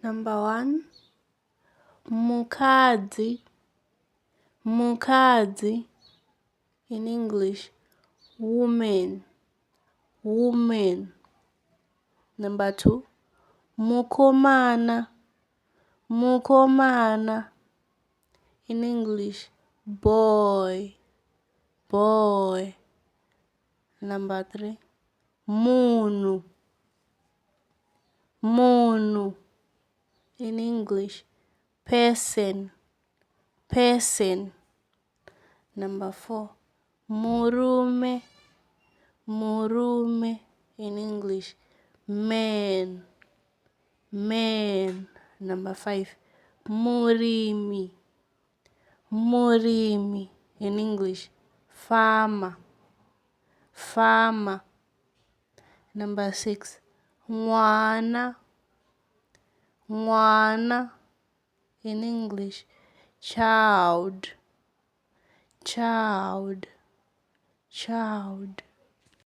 Number 1, mukadzi, mukadzi. In English, woman, woman. Number 2, mukomana, mukomana. In English, boy, boy. Number 3, munhu, munhu. In English, person, person. Number 4, murume, murume. In English, man, man. Number 5, murimi, murimi. In English, farmer, farmer. Number 6, mwana, mwana. In English, child, child, child.